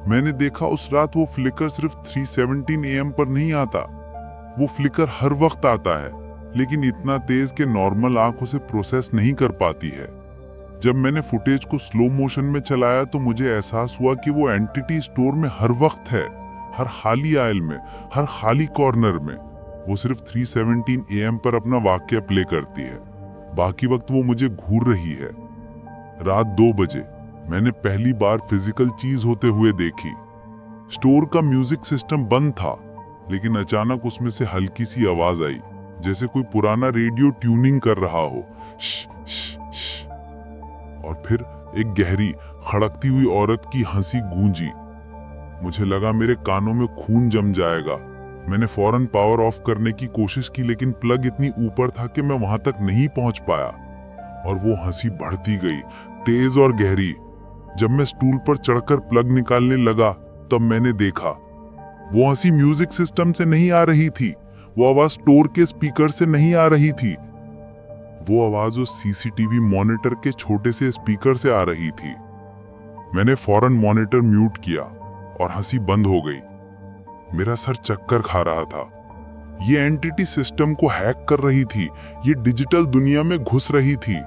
मैंने देखा उस रात वो फ्लिकर सिर्फ 3:17 AM पर नहीं आता। वो फ्लिकर हर वक्त आता है, लेकिन इतना तेज कि नॉर्मल आंख उसे प्रोसेस नहीं कर पाती है। जब मैंने फुटेज को स्लो मोशन में चलाया तो मुझे एहसास हुआ कि वो एंटिटी स्टोर में हर वक्त है, हर खाली आयल में, हर खाली कॉर्नर में। वो सिर्फ 3:17 AM पर अपना वाक्य प्ले करती है, बाकी वक्त वो मुझे घूर रही है। रात 2 बजे मैंने पहली बार फिजिकल चीज होते हुए देखी। स्टोर का म्यूजिक सिस्टम बंद था, लेकिन अचानक उसमें से हल्की सी आवाज आई, जैसे कोई पुराना रेडियो ट्यूनिंग कर रहा हो। श, श, श। और फिर एक गहरी खड़कती हुई औरत की हंसी गूंजी। मुझे लगा मेरे कानों में खून जम जाएगा। मैंने फौरन पावर ऑफ करने की कोशिश की, लेकिन प्लग इतनी ऊपर था कि मैं वहां तक नहीं पहुंच पाया। और वो हंसी बढ़ती गई, तेज और गहरी। जब मैं स्टूल पर चढ़कर प्लग निकालने लगा तब मैंने देखा वो हंसी म्यूजिक सिस्टम से नहीं आ रही थी, वो आवाज स्टोर के स्पीकर से नहीं आ रही थी। वो आवाज उस सीसीटीवी मॉनिटर के छोटे से स्पीकर से आ रही थी। मैंने फौरन मॉनिटर म्यूट किया और हंसी बंद हो गई। मेरा सर चक्कर खा रहा था। ये एंटिटी सिस्टम को हैक कर रही थी, ये डिजिटल दुनिया में घुस रही थी।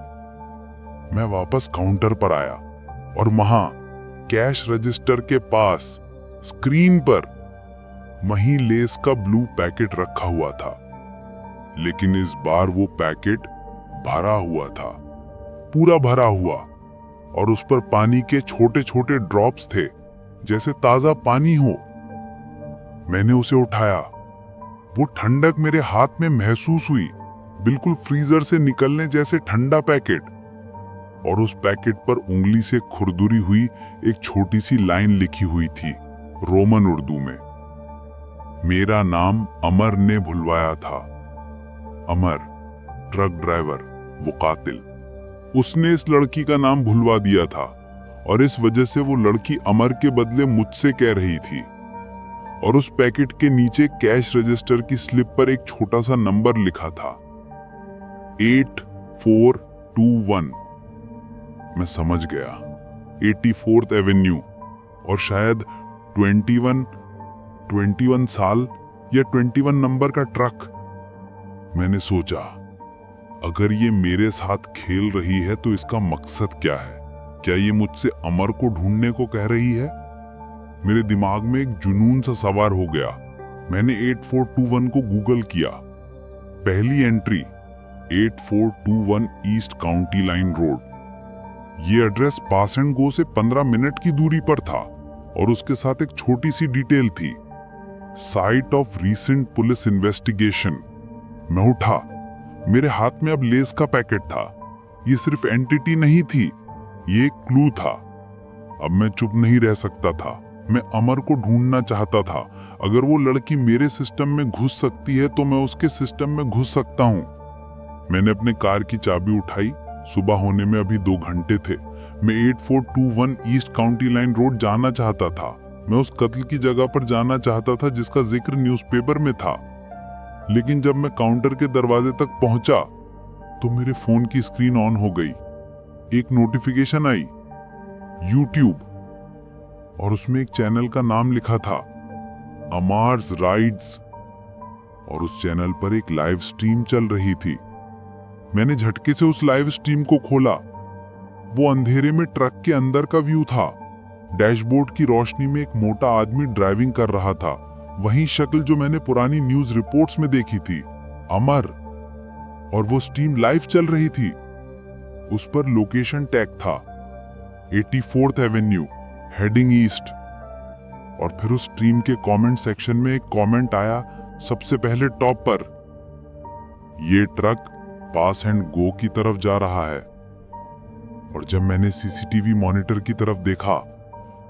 मैं वापस काउंटर पर आया और वहां कैश रजिस्टर के पास स्क्रीन पर मही लेस का ब्लू पैकेट रखा हुआ था, लेकिन इस बार वो पैकेट भरा हुआ था, पूरा भरा हुआ, और उस पर पानी के छोटे छोटे ड्रॉप्स थे, जैसे ताजा पानी हो। मैंने उसे उठाया। वो ठंडक मेरे हाथ में महसूस हुई, बिल्कुल फ्रीजर से निकलने जैसे ठंडा पैकेट। और उस पैकेट पर उंगली से खुरदुरी हुई एक छोटी सी लाइन लिखी हुई थी, रोमन उर्दू में। मेरा नाम अमर ने भुलवाया था। अमर, ट्रक ड्राइवर, वो कातिल। उसने इस लड़की का नाम भुलवा दिया था और इस वजह से वो लड़की अमर के बदले मुझसे कह रही थी। और उस पैकेट के नीचे कैश रजिस्टर की स्लिप पर एक छोटा सा नंबर लिखा था, 8421। मैं समझ गया, 84th एवेन्यू और शायद 21 साल या 21 नंबर का ट्रक। मैंने सोचा, अगर ये मेरे साथ खेल रही है तो इसका मकसद क्या है? क्या ये मुझसे अमर को ढूंढने को कह रही है? मेरे दिमाग में एक जुनून सा सवार हो गया। मैंने 8421 को गूगल किया। पहली entry 8421 east county line road. ये एड्रेस पास एंड गो से 15 मिनट की दूरी पर था और उसके साथ एक छोटी सी डिटेल थी, site of recent police investigation. मैं उठा। मेरे हाथ में अब लेस का पैकेट था। ये सिर्फ एंटिटी नहीं थी, ये एक क्लू था। अब मैं चुप नहीं रह सकता था। मैं अमर को ढूंढना चाहता था। अगर वो लड़की मेरे सिस्टम में घुस सकती है तो मैं उसके सिस्टम में घुस सकता हूं। मैंने अपने कार की चाबी उठाई। सुबह होने में अभी 2 घंटे थे। मैं 8421 ईस्ट काउंटी लाइन रोड जाना चाहता था। मैं उस कत्ल की जगह पर जाना चाहता था जिसका जिक्र न्यूज़पेपर में था। लेकिन जब मैं काउंटर के दरवाजे तक पहुंचा तो मेरे फोन की स्क्रीन ऑन हो गई। एक नोटिफिकेशन आई, यूट्यूब, और उसमें एक चैनल का नाम लिखा था, अमार्स राइड्स, और उस चैनल पर एक लाइव स्ट्रीम चल रही थी। मैंने झटके से उस लाइव स्ट्रीम को खोला। वो अंधेरे में ट्रक के अंदर का व्यू था। डैशबोर्ड की रोशनी में एक मोटा आदमी ड्राइविंग कर रहा था, वही शक्ल जो मैंने पुरानी न्यूज रिपोर्ट्स में देखी थी, अमर। और वो स्ट्रीम लाइव चल रही थी। उस पर लोकेशन टैग था, 84th एवेन्यू, हेडिंग ईस्ट। और फिर उस स्ट्रीम के कमेंट सेक्शन में एक कमेंट आया, सबसे पहले टॉप पर, ये ट्रक पास एंड गो की तरफ जा रहा है। और जब मैंने सीसीटीवी मॉनिटर की तरफ देखा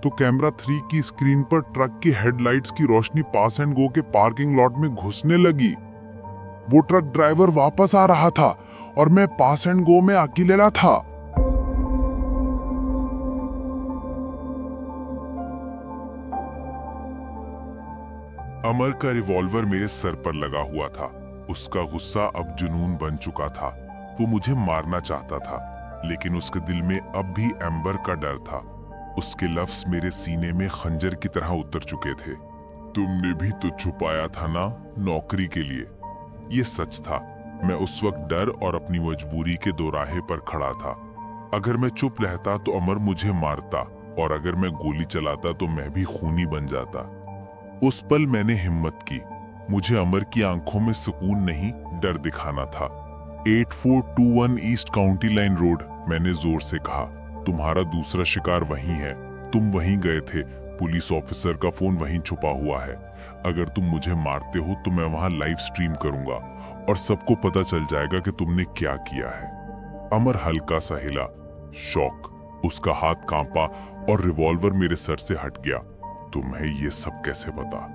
तो कैमरा 3 की स्क्रीन पर ट्रक की हेडलाइट्स की रोशनी पास एंड गो के पार्किंग लॉट में घुसने लगी। वो ट्रक ड्राइवर वापस आ रहा था और मैं पास एंड गो में अकेला था। अमर का रिवॉल्वर मेरे सर पर लगा हुआ था। उसका गुस्सा अब जुनून बन चुका था। वो मुझे मारना चाहता था, लेकिन उसके दिल में अब भी एम्बर का डर था। उसके लफ्ज मेरे सीने में खंजर की तरह उतर चुके थे। तुमने भी तो छुपाया था ना, नौकरी के लिए। ये सच था। मैं उस वक्त डर और अपनी मजबूरी के दोराहे पर खड़ा था। अगर मैं चुप रहता तो अमर मुझे मारता, और अगर मैं गोली चलाता तो मैं भी खूनी बन जाता। उस पल मैंने हिम्मत की। मुझे अमर की आंखों में सुकून नहीं, डर दिखाना था। 8421 ईस्ट काउंटी लाइन रोड, मैंने जोर से कहा। तुम्हारा दूसरा शिकार वहीं है। तुम वहीं गए थे। पुलिस ऑफिसर का फोन वहीं छुपा हुआ है। अगर तुम मुझे मारते हो तो मैं वहां लाइव स्ट्रीम करूंगा और सबको पता चल जाएगा कि तुमने क्या किया है। अमर हल्का सा हिला। शौक, उसका हाथ कांपा और रिवॉल्वर मेरे सर से हट गया। तुम्हें ये सब कैसे पता?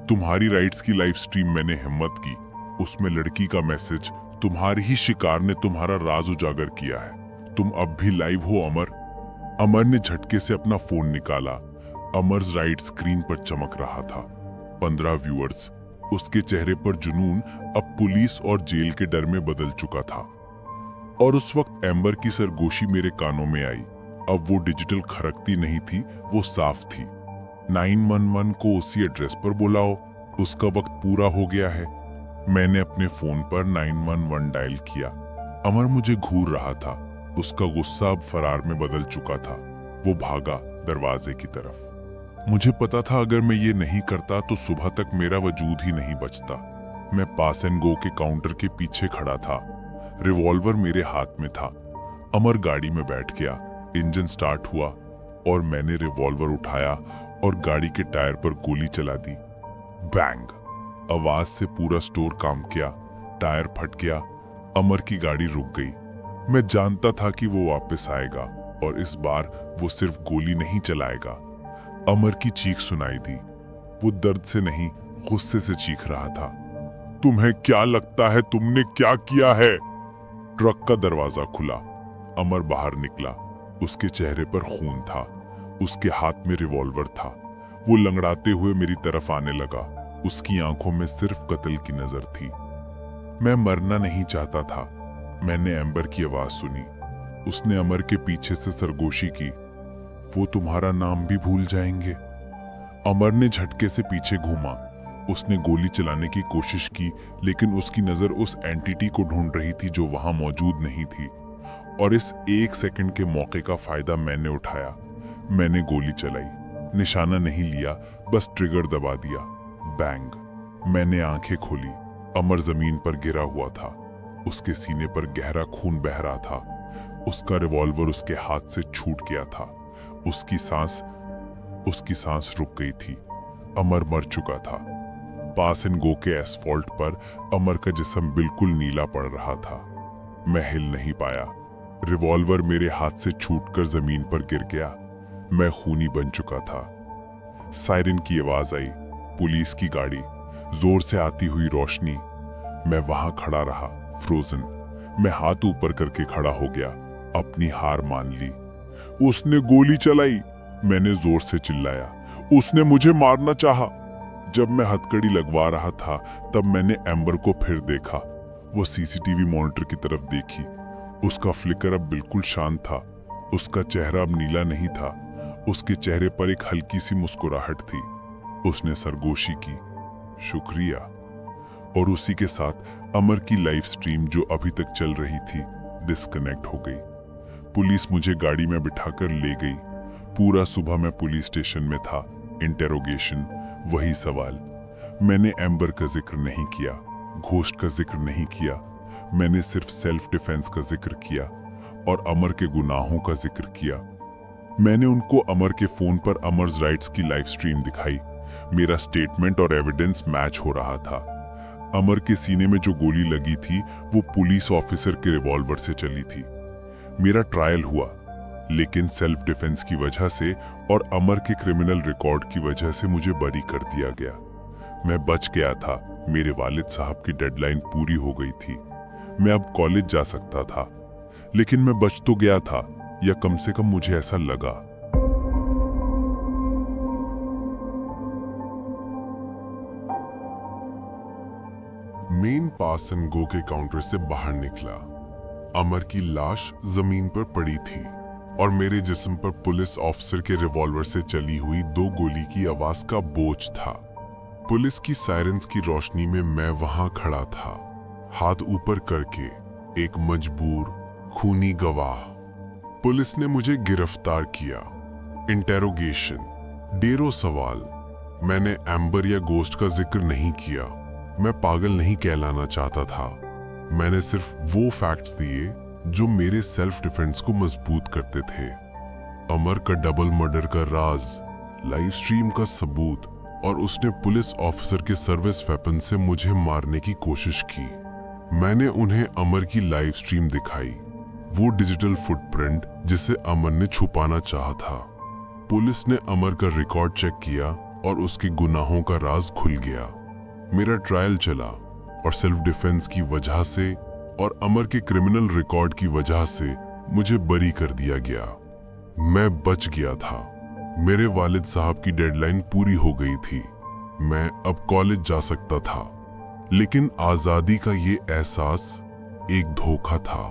तुम्हारी राइट्स की लाइव स्ट्रीम मैंने हिम्मत की। उसमें लड़की का मैसेज, तुम्हारे ही शिकार ने तुम्हारा राज उजागर किया है। तुम अब भी लाइव हो अमर। अमर ने झटके से अपना फोन निकाला। अमर्स राइट स्क्रीन पर चमक रहा था। 15 व्यूअर्स। उसके चेहरे पर जुनून अब पुलिस और जेल के डर में बदल चुका था। और उस वक्त एम्बर की सरगोशी मेरे कानों में आई। अब वो डिजिटल खरकती नहीं थी, वो साफ थी। 911 को उसी एड्रेस पर बुलाओ, उसका वक्त पूरा हो गया है। मैंने अपने फोन पर 911 डायल किया। अमर मुझे घूर रहा था। उसका गुस्सा अब फरार में बदल चुका था। वो भागा दरवाजे की तरफ। मुझे पता था अगर मैं ये नहीं करता तो सुबह तक मेरा वजूद ही नहीं बचता। मैं पास एंड गो के काउंटर के पीछे खड़ा था। रिवॉल्वर मेरे हाथ में था। अमर गाड़ी में बैठ गया। इंजन स्टार्ट हुआ और मैंने रिवॉल्वर उठाया और गाड़ी के टायर पर गोली चला दी। बैंग! आवाज से पूरा स्टोर काम किया। टायर फट गया। अमर की गाड़ी रुक गई। मैं जानता था कि वो वापस आएगा और इस बार वो सिर्फ गोली नहीं चलाएगा। अमर की चीख सुनाई दी। वो दर्द से नहीं, गुस्से से चीख रहा था। तुम्हें क्या लगता है तुमने क्या किया है? ट्रक का दरवाजा खुला। अमर बाहर निकला। उसके चेहरे पर खून था। उसके हाथ में रिवॉल्वर था। वो लंगड़ाते हुए मेरी तरफ आने लगा। उसकी आंखों में सिर्फ कत्ल की नजर थी। मैं मरना नहीं चाहता था। मैंने एम्बर की आवाज सुनी। उसने अमर के पीछे से सरगोशी की। वो तुम्हारा नाम भी भूल जाएंगे। अमर ने झटके से पीछे घूमा। उसने गोली चलाने की कोशिश की, लेकिन उसकी नजर उस एंटिटी को ढूंढ रही थी जो वहां मौजूद नहीं थी। और इस 1 सेकंड के मौके का फायदा मैंने उठाया। मैंने गोली चलाई। निशाना नहीं लिया, बस ट्रिगर दबा दिया। बैंग! मैंने आंखें खोली। अमर जमीन पर गिरा हुआ था। उसके सीने पर गहरा खून बह रहा था। उसका रिवॉल्वर उसके हाथ से छूट गया था। उसकी सांस रुक गई थी। अमर मर चुका था। पास एंड गो के एसफॉल्ट पर अमर का जिस्म बिल्कुल नीला पड़ रहा था। मैं हिल नहीं पाया। रिवॉल्वर मेरे हाथ से छूटकर जमीन पर गिर गया। मैं खूनी बन चुका था। सायरन की आवाज आई। पुलिस की गाड़ी, जोर से आती हुई रोशनी। मैं वहां खड़ा रहा, फ्रोजन। मैं हाथ ऊपर करके खड़ा हो गया। अपनी हार मान ली। उसने गोली चलाई, मैंने जोर से चिल्लाया। उसने मुझे मारना चाहा। जब मैं हथकड़ी लगवा रहा था तब मैंने एम्बर को फिर देखा। वो सीसीटीवी मॉनिटर की तरफ देखी। उसका फ्लिकर अब बिल्कुल शांत था। उसका चेहरा अब नीला नहीं था। उसके चेहरे पर एक हल्की सी मुस्कुराहट थी। उसने सरगोशी की, शुक्रिया। और उसी के साथ अमर की लाइव स्ट्रीम जो अभी तक चल रही थी, डिस्कनेक्ट हो गई। पुलिस मुझे गाड़ी में बिठाकर ले गई। पूरा सुबह मैं पुलिस स्टेशन में था। इंटेरोगेशन, वही सवाल। मैंने एम्बर का जिक्र नहीं किया, घोस्ट का जिक्र नहीं किया। मैंने सिर्फ सेल्फ डिफेंस का जिक्र किया और अमर के गुनाहों का जिक्र किया। मैंने उनको अमर के फोन पर अमर्स राइट्स की लाइव स्ट्रीम दिखाई। मेरा स्टेटमेंट और एविडेंस मैच हो रहा था। अमर के सीने में जो गोली लगी थी वो पुलिस ऑफिसर के रिवॉल्वर से चली थी। मेरा ट्रायल हुआ, लेकिन सेल्फ डिफेंस की वजह से और अमर के क्रिमिनल रिकॉर्ड की वजह से मुझे बरी कर दिया गया। मैं बच गया था। मेरे वालिद साहब की डेडलाइन पूरी हो गई थी। मैं अब कॉलेज जा सकता था, लेकिन मैं बच तो गया था, या कम से कम मुझे ऐसा लगा। मेन पास एंड गो के काउंटर से बाहर निकला। अमर की लाश जमीन पर पड़ी थी और मेरे जिस्म पर पुलिस ऑफिसर के रिवॉल्वर से चली हुई 2 गोली की आवाज का बोझ था। पुलिस की सायरन्स की रोशनी में मैं वहां खड़ा था, हाथ ऊपर करके, एक मजबूर, खूनी गवाह। पुलिस ने मुझे गिरफ्तार किया। इंटेरोगेशन, ढेरों सवाल। मैंने एम्बर या गोस्ट का जिक्र नहीं किया। मैं पागल नहीं कहलाना चाहता था। मैंने सिर्फ वो फैक्ट्स दिए जो मेरे सेल्फ डिफेंस को मजबूत करते थे। अमर का डबल मर्डर का राज, लाइव स्ट्रीम का सबूत, और उसने पुलिस ऑफिसर के सर्विस वेपन से मुझे मारने की कोशिश की। मैंने उन्हें अमर की लाइव स्ट्रीम दिखाई, वो डिजिटल फुटप्रिंट जिसे अमर ने छुपाना चाहा था। पुलिस ने अमर का रिकॉर्ड चेक किया और उसके गुनाहों का राज खुल गया। मेरा ट्रायल चला और सेल्फ डिफेंस की वजह से और अमर के क्रिमिनल रिकॉर्ड की वजह से मुझे बरी कर दिया गया। मैं बच गया था। मेरे वालिद साहब की डेडलाइन पूरी हो गई थी। मैं अब कॉलेज जा सकता था। लेकिन आजादी का ये एहसास एक धोखा था।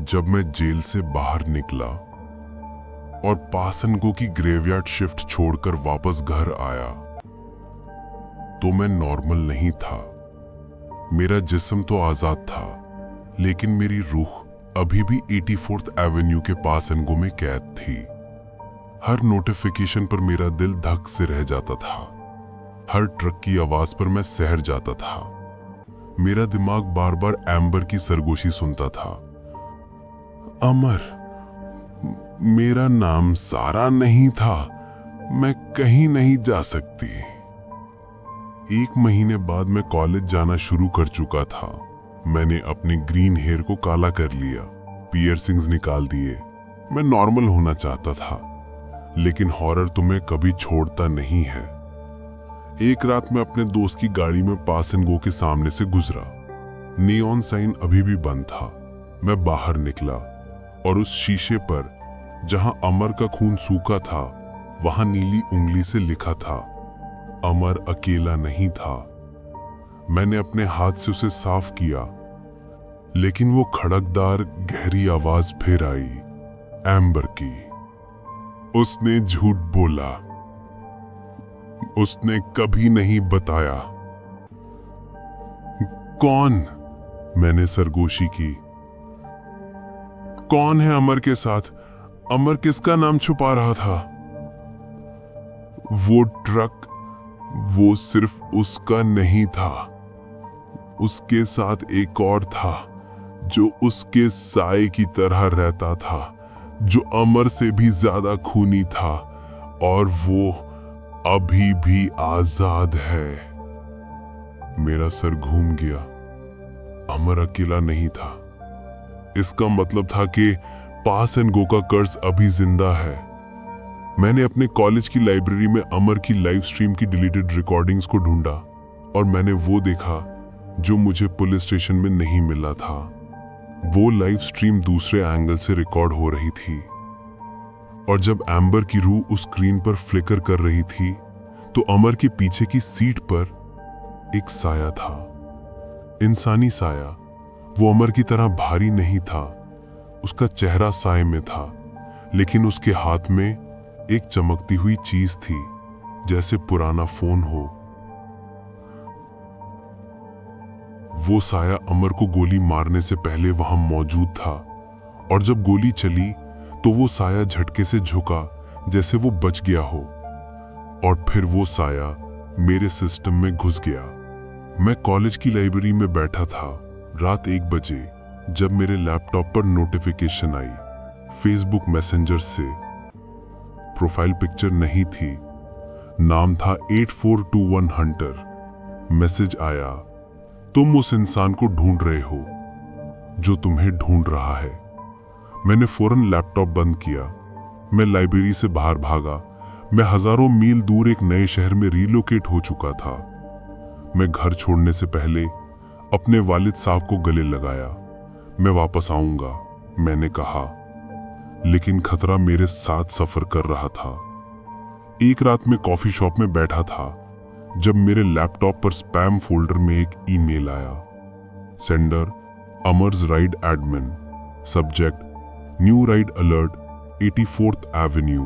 जब मैं जेल से बाहर निकला और पासनगो की ग्रेवयार्ड शिफ्ट छोड़कर वापस घर आया तो मैं नॉर्मल नहीं था। मेरा जिस्म तो आजाद था, लेकिन मेरी रूह अभी भी 84th एवेन्यू के पासनगो में कैद थी। हर नोटिफिकेशन पर मेरा दिल धक से रह जाता था। हर ट्रक की आवाज पर मैं सहर जाता था। मेरा दिमाग बार बार एम्बर की सरगोशी सुनता था। अमर, मेरा नाम सारा नहीं था। मैं कहीं नहीं जा सकती। 1 महीने बाद मैं कॉलेज जाना शुरू कर चुका था। मैंने अपने ग्रीन हेयर को काला कर लिया, पियर्सिंग्स निकाल दिए। मैं नॉर्मल होना चाहता था, लेकिन हॉरर तुम्हें कभी छोड़ता नहीं है। एक रात मैं अपने दोस्त की गाड़ी में पासनगो के सामने से गुजरा। नियॉन साइन अभी भी बंद था। मैं बाहर निकला और उस शीशे पर जहां अमर का खून सूखा था, वहां नीली उंगली से लिखा था, अमर अकेला नहीं था। मैंने अपने हाथ से उसे साफ किया, लेकिन वो खड़कदार गहरी आवाज फिर आई, एम्बर की। उसने झूठ बोला। उसने कभी नहीं बताया। कौन? मैंने सरगोशी की। कौन है अमर के साथ? अमर किसका नाम छुपा रहा था? वो ट्रक, वो सिर्फ उसका नहीं था। उसके साथ एक और था जो उसके साए की तरह रहता था, जो अमर से भी ज्यादा खूनी था, और वो अभी भी आजाद है। मेरा सर घूम गया। अमर अकेला नहीं था। इसका मतलब था कि पासनगो का कर्ज अभी जिंदा है। मैंने अपने कॉलेज की लाइब्रेरी में अमर की लाइव स्ट्रीम की डिलीटेड रिकॉर्डिंग्स को ढूंढा, और मैंने वो देखा जो मुझे पुलिस स्टेशन में नहीं मिला था। वो लाइव स्ट्रीम दूसरे एंगल से रिकॉर्ड हो रही थी, और जब एम्बर की रूह उस स्क्रीन पर फ्लिकर कर रही थी, तो अमर के पीछे की सीट पर एक साया था। इंसानी साया। वो अमर की तरह भारी नहीं था। उसका चेहरा साए में था, लेकिन उसके हाथ में एक चमकती हुई चीज थी, जैसे पुराना फोन हो। वो साया अमर को गोली मारने से पहले वहां मौजूद था, और जब गोली चली तो वो साया झटके से झुका, जैसे वो बच गया हो, और फिर वो साया मेरे सिस्टम में घुस गया। मैं कॉलेज की लाइब्रेरी में बैठा था, रात 1 बजे, जब मेरे लैपटॉप पर नोटिफिकेशन आई, फेसबुक मैसेंजर से। प्रोफाइल पिक्चर नहीं थी, नाम था 8421 हंटर। मैसेज आया, तुम उस इंसान को ढूंढ रहे हो जो तुम्हें ढूंढ रहा है। मैंने फौरन लैपटॉप बंद किया। मैं लाइब्रेरी से बाहर भागा। मैं हजारों मील दूर एक नए शहर में रिलोकेट हो चुका था। मैं घर छोड़ने से पहले अपने वालिद साहब को गले लगाया। मैं वापस आऊंगा, मैंने कहा, लेकिन खतरा मेरे साथ सफर कर रहा था। एक रात में कॉफी शॉप में बैठा था जब मेरे लैपटॉप पर स्पैम फोल्डर में एक ईमेल आया। सेंडर अमर्स ride admin, subject new ride alert 84th avenue.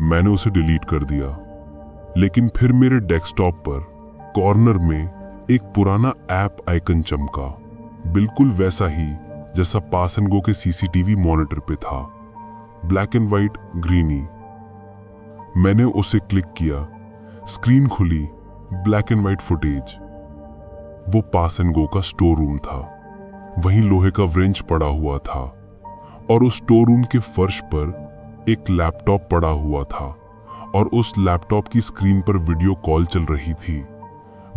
मैंने उसे डिलीट कर दिया, लेकिन फिर मेरे डेस्कटॉप पर कॉर्नर में एक पुराना ऐप आइकन चमका, बिल्कुल वैसा ही जैसा पासनगो के सीसीटीवी मॉनिटर पे था, ब्लैक एंड व्हाइट ग्रीनी। मैंने उसे क्लिक किया। स्क्रीन खुली, ब्लैक एंड व्हाइट फुटेज। वो पासनगो का स्टोर रूम था। वहीं लोहे का व्रेंच पड़ा हुआ था, और उस स्टोर रूम के फर्श पर एक लैपटॉप पड़ा हुआ था, और उस लैपटॉप की स्क्रीन पर वीडियो कॉल चल रही थी।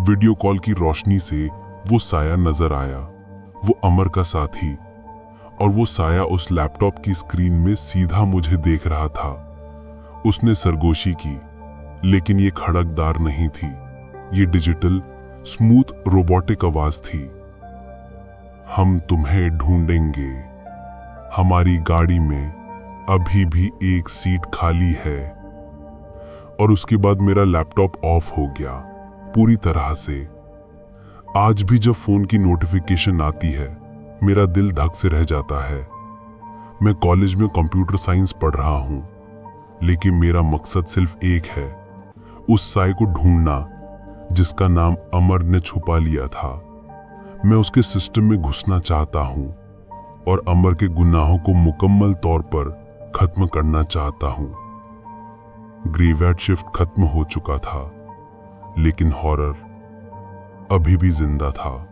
वीडियो कॉल की रोशनी से वो साया नजर आया, वो अमर का साथी, और वो साया उस लैपटॉप की स्क्रीन में सीधा मुझे देख रहा था। उसने सरगोशी की, लेकिन ये खड़कदार नहीं थी। ये डिजिटल, स्मूथ रोबोटिक आवाज थी। हम तुम्हें ढूंढेंगे, हमारी गाड़ी में अभी भी एक सीट खाली है। और उसके बाद मेरा लैपटॉप ऑफ हो गया पूरी तरह से। आज भी जब फोन की नोटिफिकेशन आती है मेरा दिल धक से रह जाता है। मैं कॉलेज में कंप्यूटर साइंस पढ़ रहा हूं, लेकिन मेरा मकसद सिर्फ एक है, उस साय को ढूंढना जिसका नाम अमर ने छुपा लिया था। मैं उसके सिस्टम में घुसना चाहता हूं और अमर के गुनाहों को मुकम्मल तौर पर खत्म करना चाहता हूं। ग्रेवयार्ड शिफ्ट खत्म हो चुका था, लेकिन हॉरर अभी भी जिंदा था।